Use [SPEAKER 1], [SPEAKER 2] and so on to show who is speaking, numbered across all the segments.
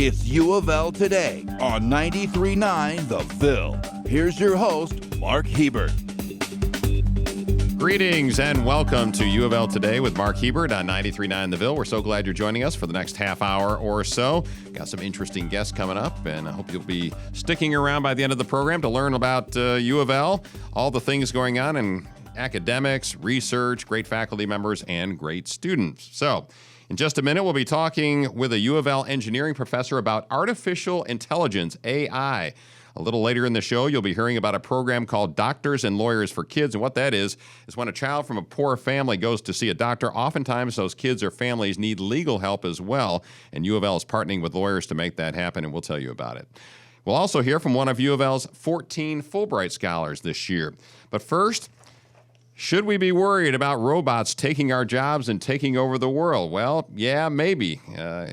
[SPEAKER 1] It's UofL Today on 93.9 The Ville. Here's your host, Mark Hebert.
[SPEAKER 2] Greetings and welcome to UofL Today with Mark Hebert on 93.9 The Ville. We're so glad you're joining us for the next half hour or so. Got some interesting guests coming up, and I hope you'll be sticking around by the end of the program to learn about UofL, all the things going on in academics, research, great faculty members, and great students. So, in just a minute, we'll be talking with a UofL engineering professor about artificial intelligence, AI. A little later in the show, you'll be hearing about a program called Doctors and Lawyers for Kids. And what that is when a child from a poor family goes to see a doctor, oftentimes those kids or families need legal help as well. And UofL is partnering with lawyers to make that happen, and we'll tell you about it. We'll also hear from one of UofL's 14 Fulbright scholars this year. But first, should we be worried about robots taking our jobs and taking over the world? Well, yeah, maybe.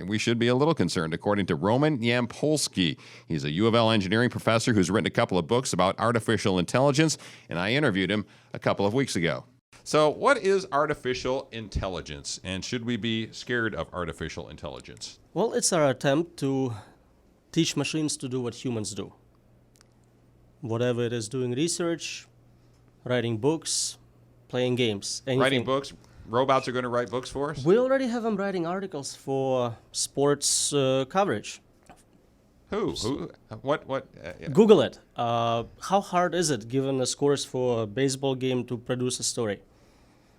[SPEAKER 2] We should be a little concerned, according to Roman Yampolskiy. He's a UofL engineering professor who's written a couple of books about artificial intelligence, and I interviewed him a couple of weeks ago. So what is artificial intelligence, and should we be scared of artificial intelligence?
[SPEAKER 3] Well, it's our attempt to teach machines to do what humans do. Whatever it is, doing research, writing books, playing games. Anything.
[SPEAKER 2] Writing books? Robots are going to write books for us?
[SPEAKER 3] We already have them writing articles for sports coverage.
[SPEAKER 2] Who? What? Yeah.
[SPEAKER 3] Google it. How hard is it, given the scores for a baseball game, to produce a story?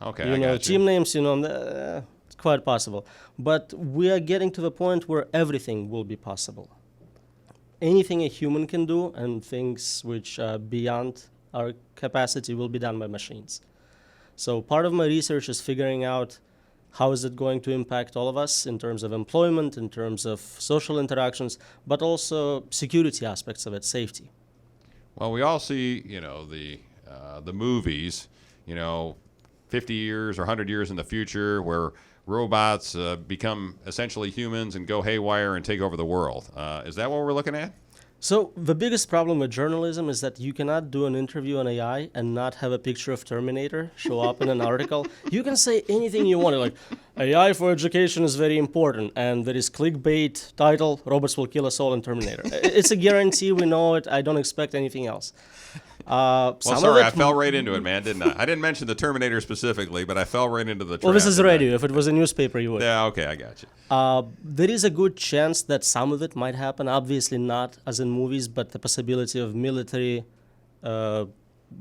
[SPEAKER 2] Okay, I got you.
[SPEAKER 3] Team names, it's quite possible. But we are getting to the point where everything will be possible. Anything a human can do and things which are beyond our capacity will be done by machines. So part of my research is figuring out how is it going to impact all of us in terms of employment, in terms of social interactions, but also security aspects of it, safety.
[SPEAKER 2] Well, we all see, the movies, 50 years or 100 years in the future where robots become essentially humans and go haywire and take over the world. Is that what we're looking at?
[SPEAKER 3] So the biggest problem with journalism is that you cannot do an interview on AI and not have a picture of Terminator show up in an article. You can say anything you want, like AI for education is very important, and there is clickbait title, robots will kill us all in Terminator. It's a guarantee, we know it, I don't expect anything else.
[SPEAKER 2] I fell right into it, man, didn't I? I didn't mention the Terminator specifically, but I fell right into the trap.
[SPEAKER 3] Well, this is radio. If it was a newspaper, you would.
[SPEAKER 2] Yeah, okay, I got you.
[SPEAKER 3] There is a good chance that some of it might happen. Obviously not as in movies, but the possibility of military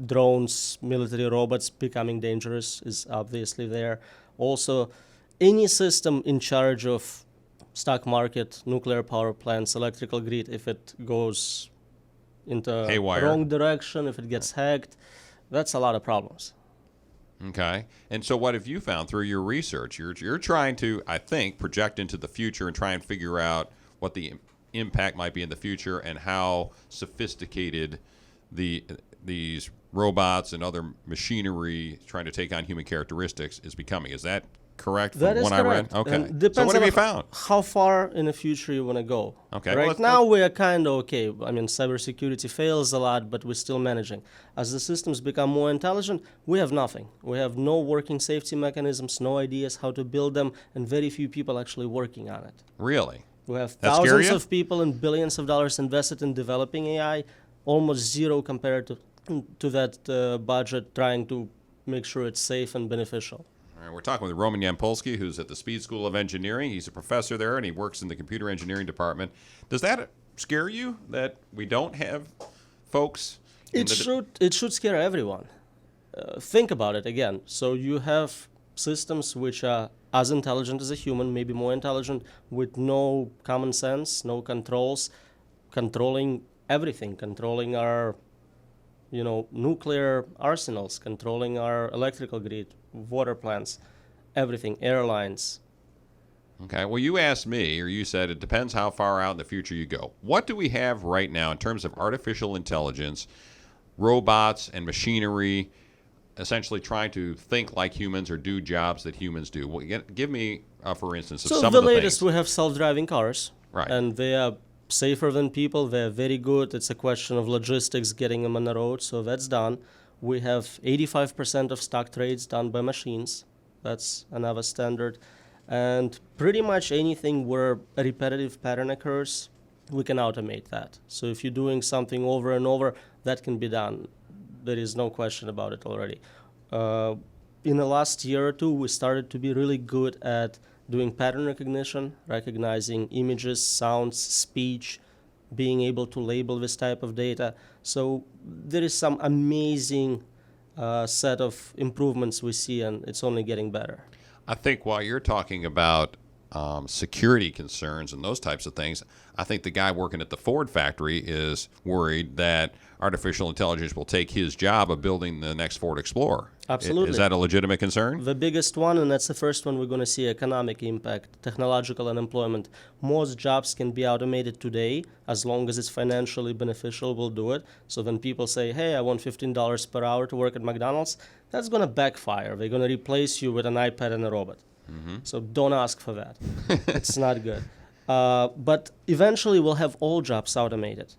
[SPEAKER 3] drones, military robots becoming dangerous is obviously there. Also, any system in charge of stock market, nuclear power plants, electrical grid, if it goes into
[SPEAKER 2] haywire,
[SPEAKER 3] wrong direction, if it gets hacked, that's a lot of problems.
[SPEAKER 2] Okay. And so what have you found through your research? You're trying to, I think, project into the future and try and figure out what the impact might be in the future and how sophisticated these robots and other machinery trying to take on human characteristics is becoming. Is that correct?
[SPEAKER 3] That is correct.
[SPEAKER 2] I read? Okay.
[SPEAKER 3] Depends
[SPEAKER 2] so what have
[SPEAKER 3] on
[SPEAKER 2] you found?
[SPEAKER 3] How far in the future you want to go.
[SPEAKER 2] Okay.
[SPEAKER 3] Right now we are kind of okay. I mean, cybersecurity fails a lot, but we're still managing. As the systems become more intelligent, we have nothing. We have no working safety mechanisms, no ideas how to build them, and very few people actually working on it.
[SPEAKER 2] Really?
[SPEAKER 3] We have
[SPEAKER 2] That scare
[SPEAKER 3] thousands
[SPEAKER 2] you?
[SPEAKER 3] of people and billions of dollars invested in developing AI, almost zero compared to that budget trying to make sure it's safe and beneficial.
[SPEAKER 2] All right, we're talking with Roman Yampolskiy, who's at the Speed School of Engineering. He's a professor there, and he works in the computer engineering department. Does that scare you, that we don't have folks?
[SPEAKER 3] It should scare everyone. Think about it again. So you have systems which are as intelligent as a human, maybe more intelligent, with no common sense, no controls, controlling everything, controlling our nuclear arsenals, controlling our electrical grid, water plants, everything, airlines.
[SPEAKER 2] Okay, well, you asked me, or you said it depends how far out in the future you go. What do we have right now in terms of artificial intelligence, robots and machinery, essentially trying to think like humans or do jobs that humans do? Well, give me, for instance, of some of the
[SPEAKER 3] latest
[SPEAKER 2] things.
[SPEAKER 3] We have self-driving cars,
[SPEAKER 2] right?
[SPEAKER 3] And they are safer than people. They're very good. It's a question of logistics, getting them on the road, so that's done. We have 85% of stock trades done by machines. That's another standard. And pretty much anything where a repetitive pattern occurs, we can automate that. So if you're doing something over and over, that can be done. There is no question about it already. In the last year or two, we started to be really good at doing pattern recognition, recognizing images, sounds, speech, being able to label this type of data. So there is some amazing set of improvements we see, and it's only getting better.
[SPEAKER 2] I think while you're talking about security concerns and those types of things, I think the guy working at the Ford factory is worried that artificial intelligence will take his job of building the next Ford Explorer.
[SPEAKER 3] Absolutely.
[SPEAKER 2] Is that a legitimate concern?
[SPEAKER 3] The biggest one, and that's the first one we're going to see, economic impact, technological unemployment. Most jobs can be automated today. As long as it's financially beneficial, we'll do it. So when people say, hey, I want $15 per hour to work at McDonald's, that's going to backfire. They're going to replace you with an iPad and a robot. Mm-hmm. So don't ask for that. It's not good. But eventually we'll have all jobs automated.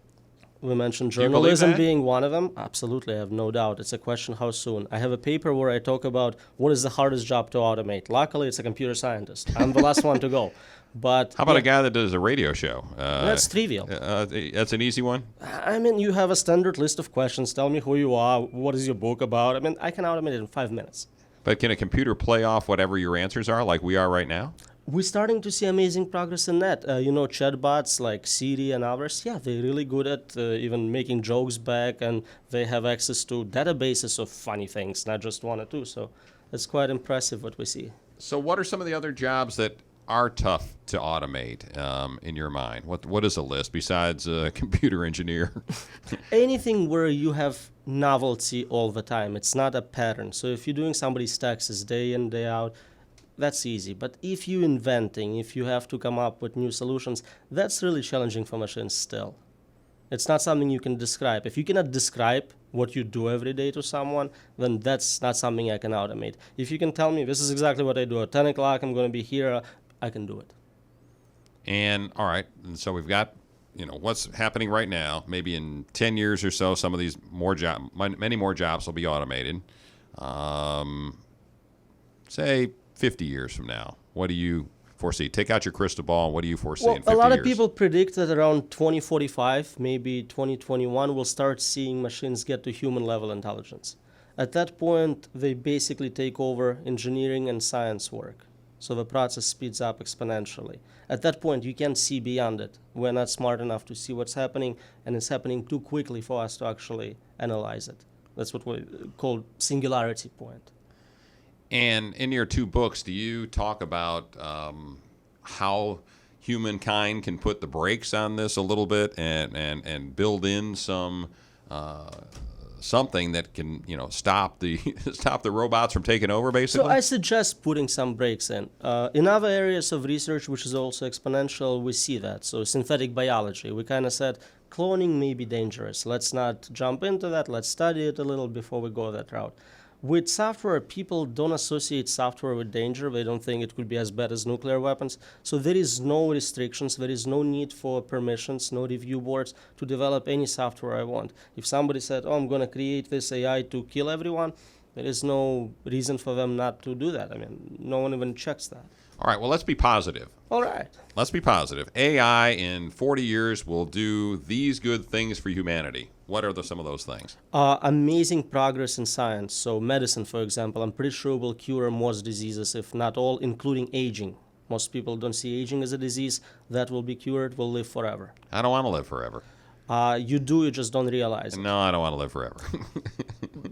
[SPEAKER 3] We mentioned journalism being one of them. Absolutely, I have no doubt. It's a question how soon. I have a paper where I talk about what is the hardest job to automate. Luckily, it's a computer scientist. I'm the last one to go. But
[SPEAKER 2] how about a guy that does a radio show?
[SPEAKER 3] That's trivial.
[SPEAKER 2] That's an easy one?
[SPEAKER 3] I mean, you have a standard list of questions. Tell me who you are. What is your book about? I mean, I can automate it in 5 minutes.
[SPEAKER 2] But can a computer play off whatever your answers are like we are right now?
[SPEAKER 3] We're starting to see amazing progress in that. Chatbots like Siri and others, yeah, they're really good at even making jokes back, and they have access to databases of funny things, not just one or two. So it's quite impressive what we see.
[SPEAKER 2] So what are some of the other jobs that are tough to automate in your mind? What is a list besides a computer engineer?
[SPEAKER 3] Anything where you have novelty all the time. It's not a pattern. So if you're doing somebody's taxes day in, day out, that's easy. But if you're inventing, if you have to come up with new solutions, that's really challenging for machines still. It's not something you can describe. If you cannot describe what you do every day to someone, then that's not something I can automate. If you can tell me this is exactly what I do at 10 o'clock, I'm going to be here, I can do it.
[SPEAKER 2] And all right, and so we've got what's happening right now. Maybe in 10 years or so, some of these many more jobs will be automated. Say 50 years from now, what do you foresee? Take out your crystal ball, and what do you foresee in 50 years?
[SPEAKER 3] A lot of people predict that around 2045, maybe 2021, we'll start seeing machines get to human-level intelligence. At that point, they basically take over engineering and science work. So the process speeds up exponentially. At that point, you can't see beyond it. We're not smart enough to see what's happening, and it's happening too quickly for us to actually analyze it. That's what we call singularity point.
[SPEAKER 2] And in your two books, do you talk about how humankind can put the brakes on this a little bit and build in some something that can stop the robots from taking over, basically?
[SPEAKER 3] So I suggest putting some brakes in. In other areas of research, which is also exponential, we see that. So synthetic biology, we kind of said cloning may be dangerous. Let's not jump into that. Let's study it a little before we go that route. With software, people don't associate software with danger. They don't think it could be as bad as nuclear weapons. So there is no restrictions. There is no need for permissions, no review boards to develop any software I want. If somebody said, oh, I'm going to create this AI to kill everyone, there is no reason for them not to do that. I mean, no one even checks that.
[SPEAKER 2] All right, well, let's be positive.
[SPEAKER 3] All right.
[SPEAKER 2] Let's be positive. AI in 40 years will do these good things for humanity. What are some of those things?
[SPEAKER 3] Amazing progress in science. So medicine, for example, I'm pretty sure will cure most diseases, if not all, including aging. Most people don't see aging as a disease. That will be cured, will live forever.
[SPEAKER 2] I don't want to live forever.
[SPEAKER 3] You do, you just don't realize it.
[SPEAKER 2] No, I don't want to live forever.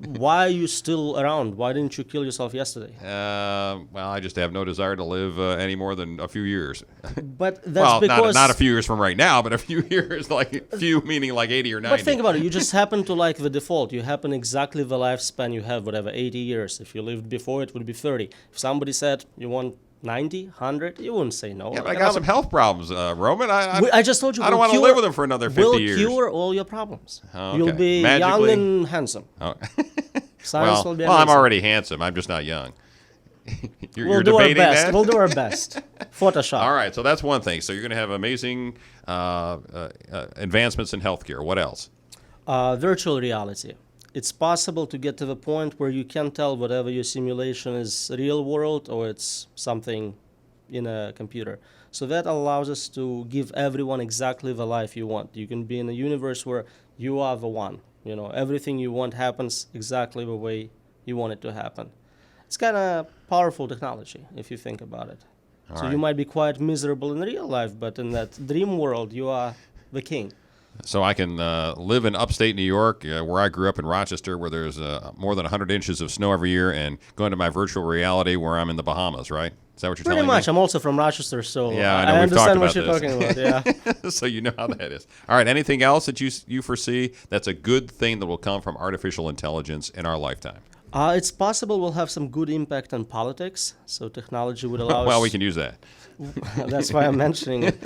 [SPEAKER 3] Why are you still around? Why didn't you kill yourself yesterday?
[SPEAKER 2] Well, I just have no desire to live any more than a few years.
[SPEAKER 3] But that's because...
[SPEAKER 2] not a few years from right now, but a few years, like few meaning like 80 or 90.
[SPEAKER 3] But think about it. You just happen to like the default. You happen exactly the lifespan you have, whatever, 80 years. If you lived before, it would be 30. If somebody said you want 90, 100, you wouldn't say no.
[SPEAKER 2] Yeah, but I got some health problems, Roman.
[SPEAKER 3] I just told you.
[SPEAKER 2] I don't want to live with them for another 50 years.
[SPEAKER 3] We'll cure all your problems.
[SPEAKER 2] Okay.
[SPEAKER 3] You'll be young and handsome.
[SPEAKER 2] Oh.
[SPEAKER 3] Science will be amazing.
[SPEAKER 2] Well, I'm already handsome. I'm just not young. You're
[SPEAKER 3] do
[SPEAKER 2] debating
[SPEAKER 3] our best.
[SPEAKER 2] that?
[SPEAKER 3] We'll do our best. Photoshop.
[SPEAKER 2] All right, so that's one thing. So you're going to have amazing advancements in healthcare. What else?
[SPEAKER 3] Virtual reality. It's possible to get to the point where you can tell whatever your simulation is real world or it's something in a computer. So that allows us to give everyone exactly the life you want. You can be in a universe where you are the one. Everything you want happens exactly the way you want it to happen. It's kind of powerful technology if you think about it.
[SPEAKER 2] All
[SPEAKER 3] So
[SPEAKER 2] right.
[SPEAKER 3] you might be quite miserable in real life, but in that dream world, you are the king.
[SPEAKER 2] So I can live in upstate New York, where I grew up in Rochester, where there's more than 100 inches of snow every year, and go into my virtual reality where I'm in the Bahamas, right? Is that what you're
[SPEAKER 3] Pretty
[SPEAKER 2] telling
[SPEAKER 3] much.
[SPEAKER 2] me?
[SPEAKER 3] I'm also from Rochester, so
[SPEAKER 2] Yeah, I know.
[SPEAKER 3] I
[SPEAKER 2] We've talked
[SPEAKER 3] understand what
[SPEAKER 2] about
[SPEAKER 3] you're
[SPEAKER 2] this.
[SPEAKER 3] talking about. Yeah.
[SPEAKER 2] So you know how that is. All right. Anything else that you foresee that's a good thing that will come from artificial intelligence in our lifetime?
[SPEAKER 3] It's possible we'll have some good impact on politics. So technology would allow
[SPEAKER 2] Well,
[SPEAKER 3] us.
[SPEAKER 2] we can use that.
[SPEAKER 3] That's why I'm mentioning it.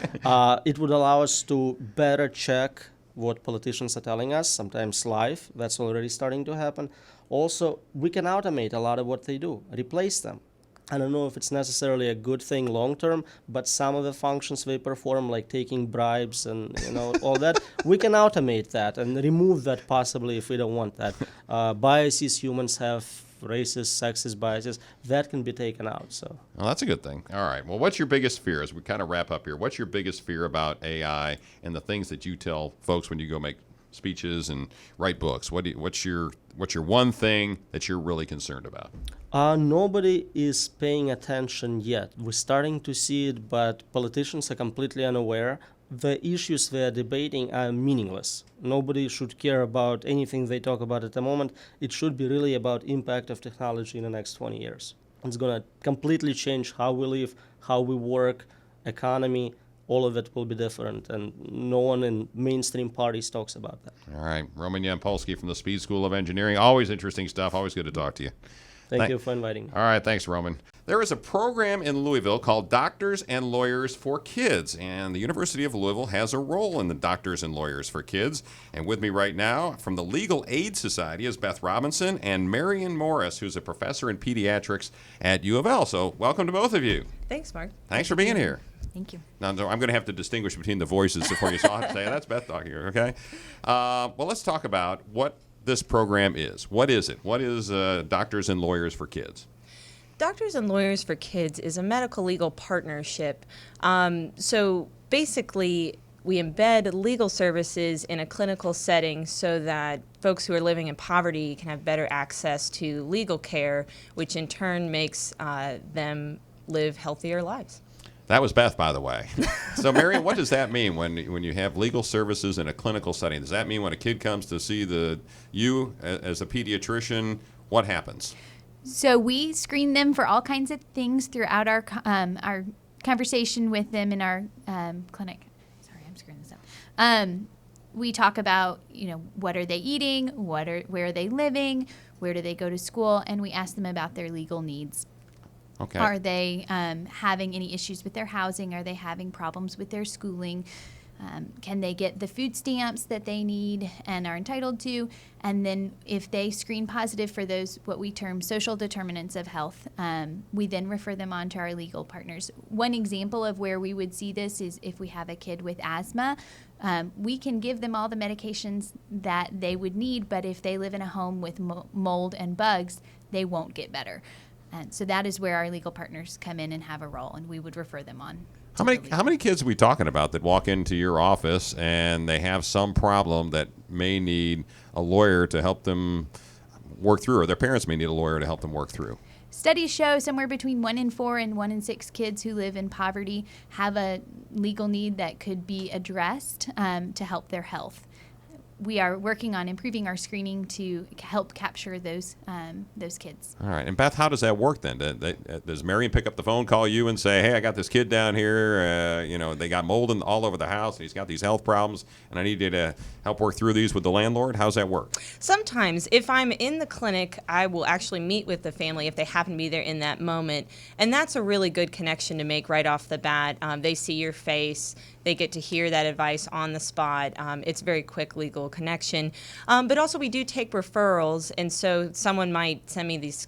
[SPEAKER 3] It would allow us to better check what politicians are telling us, sometimes live. That's already starting to happen. Also, we can automate a lot of what they do, replace them. I don't know if it's necessarily a good thing long term, but some of the functions they perform, like taking bribes and all that, we can automate that and remove that possibly if we don't want that. Biases humans have, racist, sexist biases, that can be taken out. So.
[SPEAKER 2] Well, that's a good thing. All right. Well, what's your biggest fear as we kind of wrap up here? What's your biggest fear about AI and the things that you tell folks when you go make speeches and write books? What's your one thing that you're really concerned about?
[SPEAKER 3] Nobody is paying attention yet. We're starting to see it, but politicians are completely unaware. The issues they're debating are meaningless. Nobody should care about anything they talk about at the moment. It should be really about impact of technology in the next 20 years. It's going to completely change how we live, how we work, economy. All of it will be different, and no one in mainstream parties talks about that.
[SPEAKER 2] All right. Roman Yampolskiy from the Speed School of Engineering. Always interesting stuff. Always good to talk to you.
[SPEAKER 3] Thank you for inviting me.
[SPEAKER 2] All right. Thanks, Roman. There is a program in Louisville called Doctors and Lawyers for Kids, and the University of Louisville has a role in the Doctors and Lawyers for Kids. And with me right now from the Legal Aid Society is Beth Robinson and Marion Morris, who's a professor in pediatrics at UofL. So welcome to both of you.
[SPEAKER 4] Thanks, Mark.
[SPEAKER 2] Thanks for being here.
[SPEAKER 4] Thank you.
[SPEAKER 2] Now, I'm going to have to distinguish between the voices before you saw it. Say, that's Beth talking here, okay? Well, let's talk about what this program is. What is it? What is Doctors and Lawyers for Kids?
[SPEAKER 4] Doctors and Lawyers for Kids is a medical legal partnership. So basically, we embed legal services in a clinical setting so that folks who are living in poverty can have better access to legal care, which in turn makes them live healthier lives.
[SPEAKER 2] That was Beth, by the way. So, Marion, what does that mean when you have legal services in a clinical setting? Does that mean when a kid comes to see you as a pediatrician, what happens?
[SPEAKER 5] So we screen them for all kinds of things throughout our conversation with them in our clinic. Sorry, I'm screwing this up. We talk about, what are they eating, where are they living, where do they go to school, and we ask them about their legal needs.
[SPEAKER 2] Okay.
[SPEAKER 5] Are they having any issues with their housing? Are they having problems with their schooling? Can they get the food stamps that they need and are entitled to? And then if they screen positive for those, what we term social determinants of health, we then refer them on to our legal partners. One example of where we would see this is if we have a kid with asthma, we can give them all the medications that they would need, but if they live in a home with mold and bugs, they won't get better. And so that is where our legal partners come in and have a role, and we would refer them on.
[SPEAKER 2] How many kids are we talking about that walk into your office and they have some problem that may need a lawyer to help them work through, or their parents may need a lawyer to help them work through?
[SPEAKER 5] Studies show somewhere between 1 in 4 and 1 in 6 kids who live in poverty have a legal need that could be addressed to help their health. We are working on improving our screening to help capture those kids.
[SPEAKER 2] All right. And Beth, how does that work then? Does Marion pick up the phone, call you, and say, "Hey, I got this kid down here. They got mold all over the house, and he's got these health problems, and I need you to help work through these with the landlord"? How's that work?
[SPEAKER 4] Sometimes, if I'm in the clinic, I will actually meet with the family if they happen to be there in that moment. And that's a really good connection to make right off the bat. They see your face. They get to hear that advice on the spot. It's very quick legal connection. But also we do take referrals, and so someone might send me this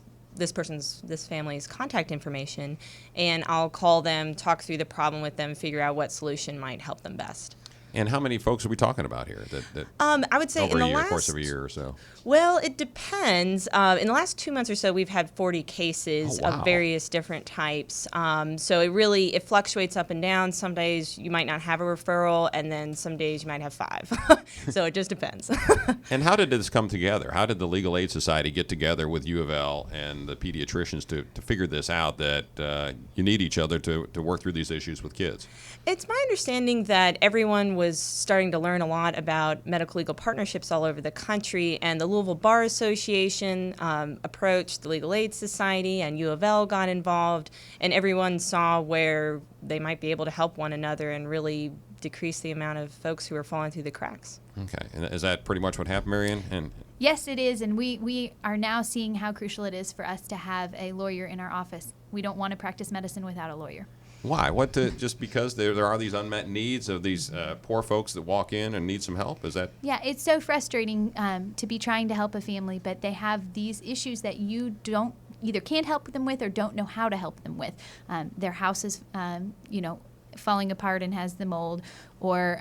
[SPEAKER 4] family's contact information, and I'll call them, talk through the problem with them, figure out what solution might help them best.
[SPEAKER 2] And how many folks are we talking about here? That
[SPEAKER 4] I would say
[SPEAKER 2] over
[SPEAKER 4] in the
[SPEAKER 2] a year,
[SPEAKER 4] last
[SPEAKER 2] course of a year or so.
[SPEAKER 4] Well, it depends. In the last 2 months or so, we've had 40 cases
[SPEAKER 2] Oh, wow.
[SPEAKER 4] of various different types. So it fluctuates up and down. Some days you might not have a referral, and then some days you might have 5. So it just depends.
[SPEAKER 2] And how did this come together? How did the Legal Aid Society get together with UofL and the pediatricians to figure this out, that you need each other to work through these issues with kids?
[SPEAKER 4] It's my understanding that everyone was starting to learn a lot about medical legal partnerships all over the country, and the Louisville Bar Association approached the Legal Aid Society, and UofL got involved, and everyone saw where they might be able to help one another and really decrease the amount of folks who are falling through the cracks.
[SPEAKER 2] Okay. And is that pretty much what happened, Marion? And
[SPEAKER 5] Yes, it is, and we are now seeing how crucial it is for us to have a lawyer in our office. We don't want to practice medicine without a lawyer.
[SPEAKER 2] why? Just because there are these unmet needs of these poor folks that walk in and need some help? Is that?
[SPEAKER 5] Yeah, it's so frustrating to be trying to help a family, but they have these issues that you either can't help them with or don't know how to help them with. Their house is, falling apart and has the mold, or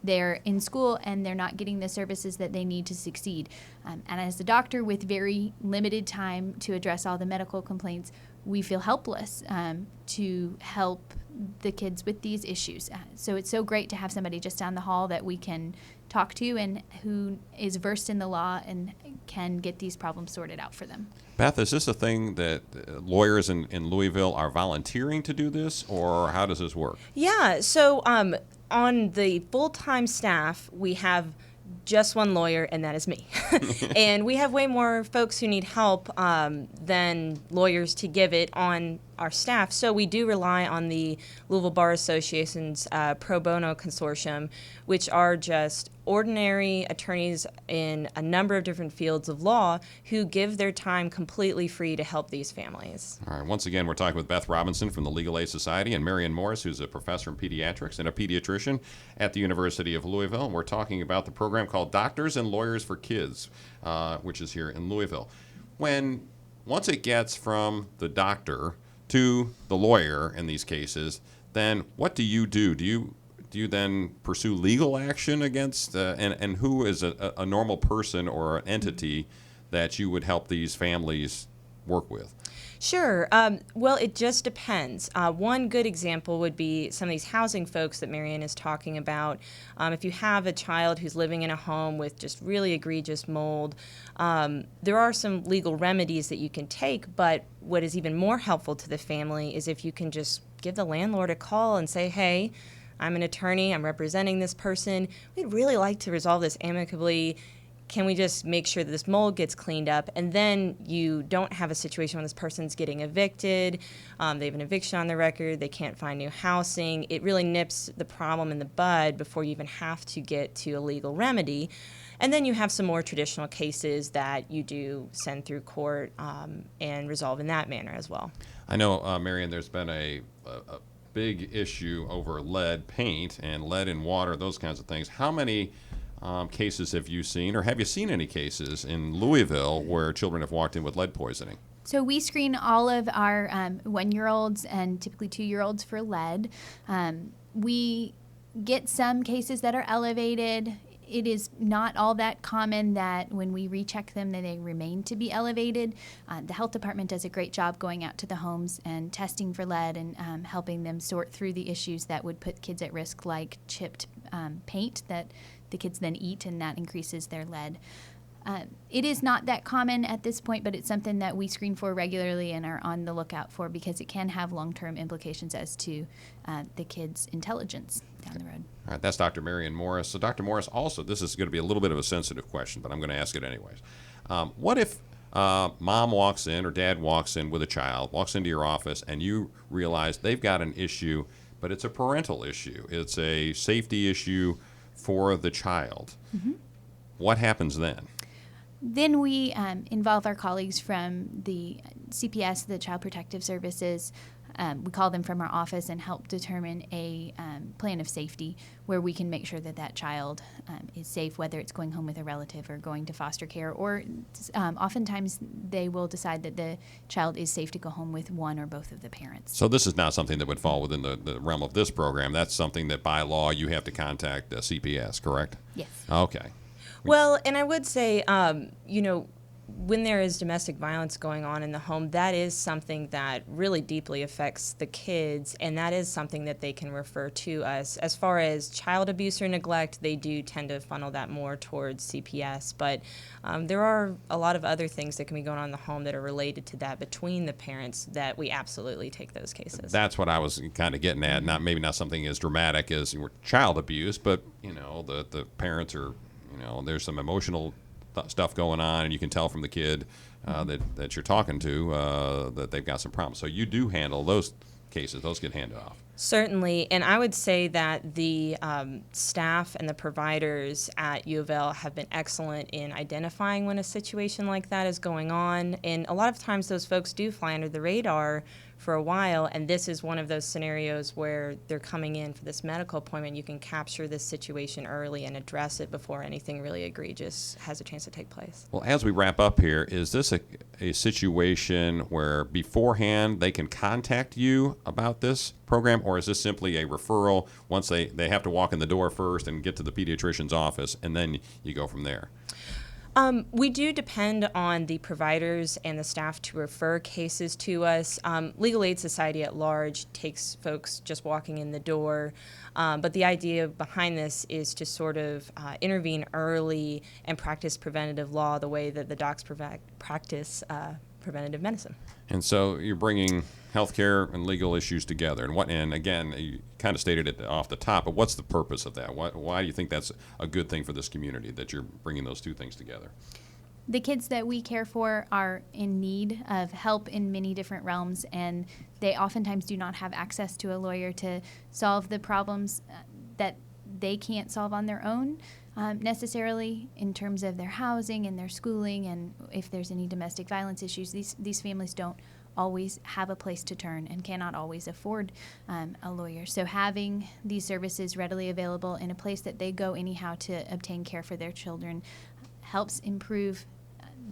[SPEAKER 5] they're in school and they're not getting the services that they need to succeed. And as a doctor with very limited time to address all the medical complaints, we feel helpless to help the kids with these issues. So it's so great to have somebody just down the hall that we can talk to and who is versed in the law and can get these problems sorted out for them.
[SPEAKER 2] Beth, is this a thing that lawyers in Louisville are volunteering to do this, or how does this work?
[SPEAKER 4] Yeah, so on the full-time staff, we have just one lawyer, and that is me. And we have way more folks who need help than lawyers to give it on our staff. So we do rely on the Louisville Bar Association's pro bono consortium, which are just ordinary attorneys in a number of different fields of law who give their time completely free to help these families.
[SPEAKER 2] All right. Once again, we're talking with Beth Robinson from the Legal Aid Society and Marion Morris, who's a professor in pediatrics and a pediatrician at the University of Louisville. And we're talking about the program called Doctors and Lawyers for Kids, which is here in Louisville. Once it gets from the doctor to the lawyer in these cases, then what do you do? Do you then pursue legal action against, and who is a normal person or an entity that you would help these families work with?
[SPEAKER 4] Sure. Well, it just depends. One good example would be some of these housing folks that Marianne is talking about. If you have a child who's living in a home with just really egregious mold, there are some legal remedies that you can take, but what is even more helpful to the family is if you can just give the landlord a call and say, hey, I'm an attorney, I'm representing this person. We'd really like to resolve this amicably. Can we just make sure that this mold gets cleaned up? And then you don't have a situation when this person's getting evicted, they have an eviction on the record, they can't find new housing. It really nips the problem in the bud before you even have to get to a legal remedy. And then you have some more traditional cases that you do send through court and resolve in that manner as well.
[SPEAKER 2] I know, Marion, there's been a big issue over lead paint and lead in water, those kinds of things. How many cases have you seen, or have you seen any cases in Louisville where children have walked in with lead poisoning?
[SPEAKER 5] So we screen all of our 1-year-olds and typically 2-year-olds for lead. We get some cases that are elevated. It is not all that common that when we recheck them that they remain to be elevated. The health department does a great job going out to the homes and testing for lead and helping them sort through the issues that would put kids at risk, like chipped paint that the kids then eat, and that increases their lead. It is not that common at this point, but it's something that we screen for regularly and are on the lookout for because it can have long-term implications as to the kids' intelligence down the road.
[SPEAKER 2] All right, that's Dr. Marion Morris. So, Dr. Morris, also, this is going to be a little bit of a sensitive question, but I'm going to ask it anyways. What if mom walks in or dad walks in with a child, walks into your office, and you realize they've got an issue, but it's a parental issue. It's a safety issue for the child. Mm-hmm. What happens then?
[SPEAKER 5] Then we involve our colleagues from the CPS, the Child Protective Services, we call them from our office and help determine a plan of safety where we can make sure that that child is safe, whether it's going home with a relative or going to foster care, or oftentimes they will decide that the child is safe to go home with one or both of the parents.
[SPEAKER 2] So this is not something that would fall within the realm of this program. That's something that by law you have to contact CPS, correct?
[SPEAKER 5] Yes.
[SPEAKER 2] Okay.
[SPEAKER 4] Well, and I would say, when there is domestic violence going on in the home, that is something that really deeply affects the kids, and that is something that they can refer to us. As far as child abuse or neglect, they do tend to funnel that more towards CPS, but there are a lot of other things that can be going on in the home that are related to that between the parents that we absolutely take those cases.
[SPEAKER 2] That's what I was kind of getting at. Maybe not something as dramatic as child abuse, but the parents are, there's some emotional stuff going on, and you can tell from the kid that you're talking to that they've got some problems. So you do handle those cases; those get handed off.
[SPEAKER 4] Certainly, and I would say that the staff and the providers at UofL have been excellent in identifying when a situation like that is going on, and a lot of times those folks do fly under the radar for a while, and this is one of those scenarios where they're coming in for this medical appointment. You can capture this situation early and address it before anything really egregious has a chance to take place.
[SPEAKER 2] Well, as we wrap up here, is this a situation where beforehand they can contact you about this program, or is this simply a referral once they have to walk in the door first and get to the pediatrician's office, and then you go from there?
[SPEAKER 4] We do depend on the providers and the staff to refer cases to us. Legal Aid Society at large takes folks just walking in the door, but the idea behind this is to sort of intervene early and practice preventative law the way that the docs practice preventative medicine.
[SPEAKER 2] And so you're bringing healthcare and legal issues together. And again, you kind of stated it off the top, but what's the purpose of that? Why do you think that's a good thing for this community, that you're bringing those two things together?
[SPEAKER 5] The kids that we care for are in need of help in many different realms, and they oftentimes do not have access to a lawyer to solve the problems that they can't solve on their own. Necessarily in terms of their housing and their schooling, and if there's any domestic violence issues, these families don't always have a place to turn and cannot always afford a lawyer. So having these services readily available in a place that they go anyhow to obtain care for their children helps improve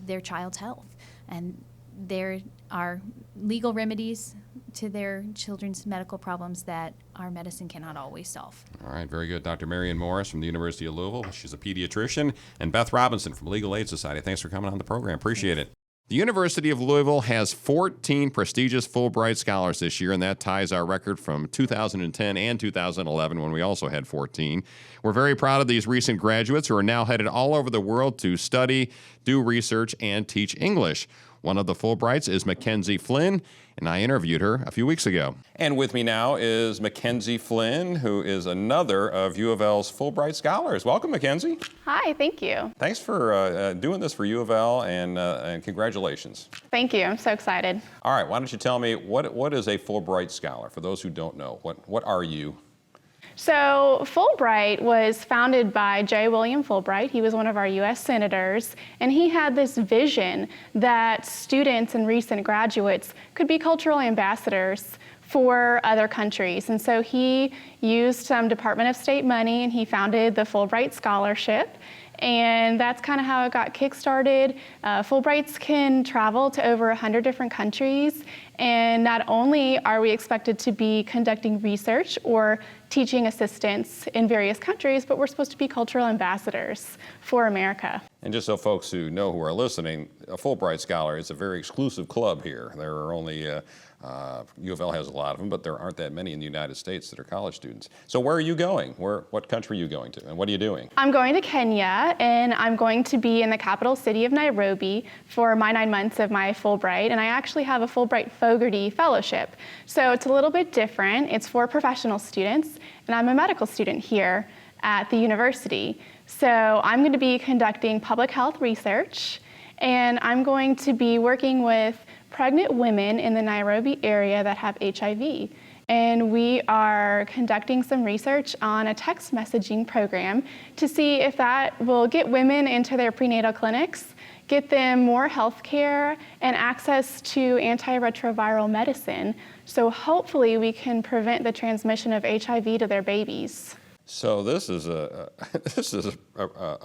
[SPEAKER 5] their child's health. And there are legal remedies to their children's medical problems that our medicine cannot always solve.
[SPEAKER 2] All right, very good. Dr. Marion Morris from the University of Louisville. She's a pediatrician. And Beth Robinson from Legal Aid Society. Thanks for coming on the program. Appreciate it. The University of Louisville has 14 prestigious Fulbright scholars this year, and that ties our record from 2010 and 2011 when we also had 14. We're very proud of these recent graduates who are now headed all over the world to study, do research, and teach English. One of the Fulbrights is Makenzie Flynn, and I interviewed her a few weeks ago. And with me now is Makenzie Flynn, who is another of U of L's Fulbright scholars. Welcome, Makenzie.
[SPEAKER 6] Hi, thank you.
[SPEAKER 2] Thanks for doing this for U of L, and congratulations.
[SPEAKER 6] Thank you, I'm so excited.
[SPEAKER 2] All right, why don't you tell me, what is a Fulbright scholar? For those who don't know, what are you?
[SPEAKER 6] So Fulbright was founded by J. William Fulbright. He was one of our U.S. senators, and he had this vision that students and recent graduates could be cultural ambassadors for other countries. And so he used some Department of State money, and he founded the Fulbright Scholarship. And that's kind of how it got kickstarted. Fulbrights can travel to over 100 different countries, and not only are we expected to be conducting research or teaching assistants in various countries, but we're supposed to be cultural ambassadors for America.
[SPEAKER 2] And just so folks who are listening, a Fulbright Scholar is a very exclusive club here. There are only, U of L has a lot of them, but there aren't that many in the United States that are college students. So where are you going? What country are you going to, and what are you doing?
[SPEAKER 6] I'm going to Kenya, and I'm going to be in the capital city of Nairobi for my 9 months of my Fulbright, and I actually have a Fulbright Fogarty Fellowship. So it's a little bit different. It's for professional students, and I'm a medical student here at the university. So I'm going to be conducting public health research, and I'm going to be working with pregnant women in the Nairobi area that have HIV. And we are conducting some research on a text messaging program to see if that will get women into their prenatal clinics, get them more health care and access to antiretroviral medicine. So hopefully we can prevent the transmission of HIV to their babies.
[SPEAKER 2] So this is a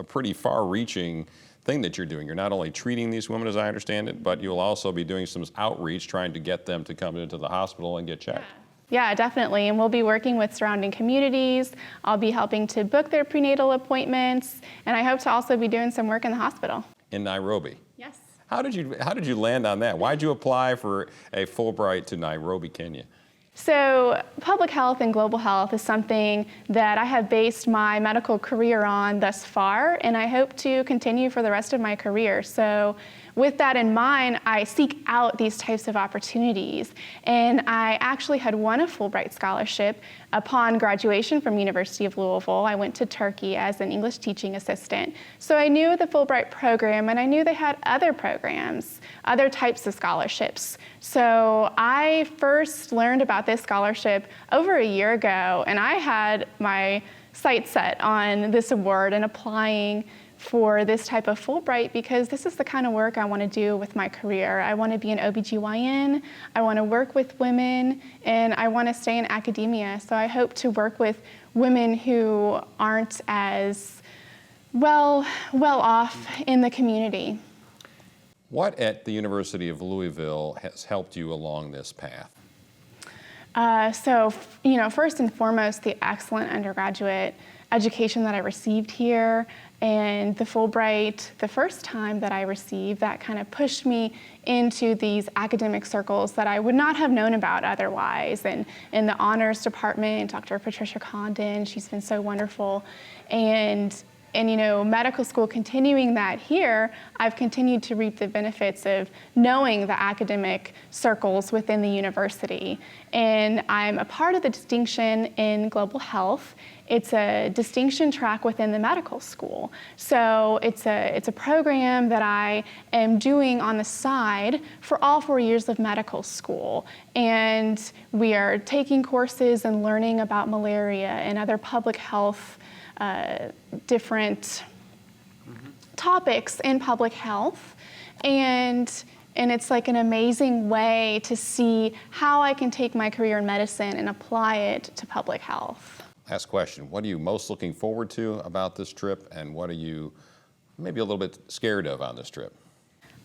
[SPEAKER 2] pretty far-reaching thing that you're doing. You're not only treating these women, as I understand it, but you'll also be doing some outreach, trying to get them to come into the hospital and get checked.
[SPEAKER 6] Yeah, definitely. And we'll be working with surrounding communities. I'll be helping to book their prenatal appointments, and I hope to also be doing some work in the hospital.
[SPEAKER 2] In Nairobi?
[SPEAKER 6] Yes.
[SPEAKER 2] How did you land on that? Why'd you apply for a Fulbright to Nairobi, Kenya?
[SPEAKER 6] So public health and global health is something that I have based my medical career on thus far, and I hope to continue for the rest of my career. So with that in mind, I seek out these types of opportunities. And I actually had won a Fulbright scholarship upon graduation from University of Louisville. I went to Turkey as an English teaching assistant. So I knew the Fulbright program, and I knew they had other programs, other types of scholarships. So I first learned about this scholarship over a year ago, and I had my sights set on this award and applying for this type of Fulbright because this is the kind of work I want to do with my career. I want to be an OBGYN, I want to work with women, and I want to stay in academia. So I hope to work with women who aren't as well off in the community.
[SPEAKER 2] What at the University of Louisville has helped you along this path?
[SPEAKER 6] First and foremost, the excellent undergraduate education that I received here, and the Fulbright, the first time that I received, that kind of pushed me into these academic circles that I would not have known about otherwise. And in the honors department, Dr. Patricia Condon, she's been so wonderful. And medical school, continuing that here, I've continued to reap the benefits of knowing the academic circles within the university. And I'm a part of the distinction in global health. It's a distinction track within the medical school. So it's a program that I am doing on the side for all 4 years of medical school. And we are taking courses and learning about malaria and other public health different topics in public health, and it's like an amazing way to see how I can take my career in medicine and apply it to public health.
[SPEAKER 2] Last question, what are you most looking forward to about this trip, and what are you maybe a little bit scared of on this trip?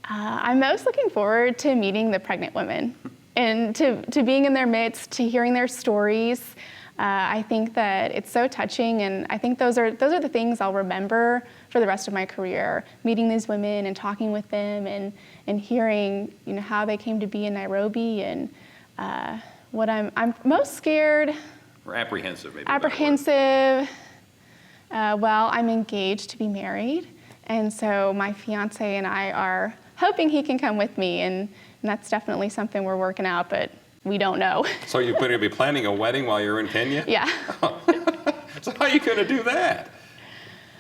[SPEAKER 6] I'm most looking forward to meeting the pregnant women and to being in their midst, to hearing their stories. I think that it's so touching, and I think those are the things I'll remember for the rest of my career. Meeting these women and talking with them, and hearing how they came to be in Nairobi, and what I'm most scared.
[SPEAKER 2] Or apprehensive, maybe.
[SPEAKER 6] Apprehensive. Well, I'm engaged to be married, and so my fiance and I are hoping he can come with me, and that's definitely something we're working out, but we don't know.
[SPEAKER 2] So you're going to be planning a wedding while you're in Kenya?
[SPEAKER 6] Yeah.
[SPEAKER 2] So how are you going to do that?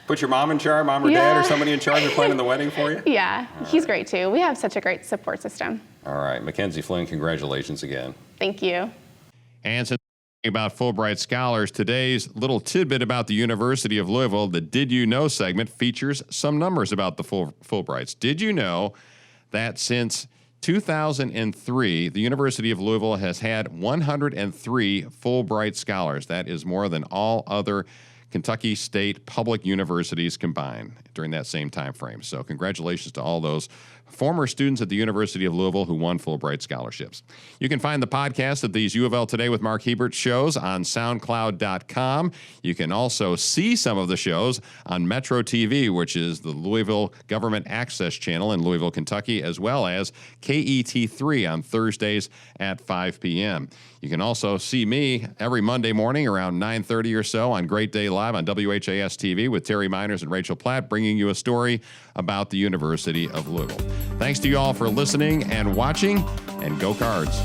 [SPEAKER 2] Put your mom in charge, mom or dad, or somebody in charge of planning the wedding for you?
[SPEAKER 6] Yeah, he's great too. We have such a great support system.
[SPEAKER 2] All right, Makenzie, Flynn, congratulations again.
[SPEAKER 6] Thank you.
[SPEAKER 2] And since about Fulbright scholars, today's little tidbit about the University of Louisville, the Did You Know segment, features some numbers about the Fulbrights. Did you know that since 2003, the University of Louisville has had 103 Fulbright scholars. That is more than all other Kentucky State public universities combined during that same time frame. So congratulations to all those former students at the University of Louisville who won Fulbright scholarships. You can find the podcast of these UofL Today with Mark Hebert shows on SoundCloud.com. You can also see some of the shows on Metro TV, which is the Louisville Government Access Channel in Louisville, Kentucky, as well as KET3 on Thursdays at 5 p.m. You can also see me every Monday morning around 9:30 or so on Great Day Live on WHAS TV with Terry Miners and Rachel Platt, bringing you a story about the University of Louisville. Thanks to you all for listening and watching, and go Cards.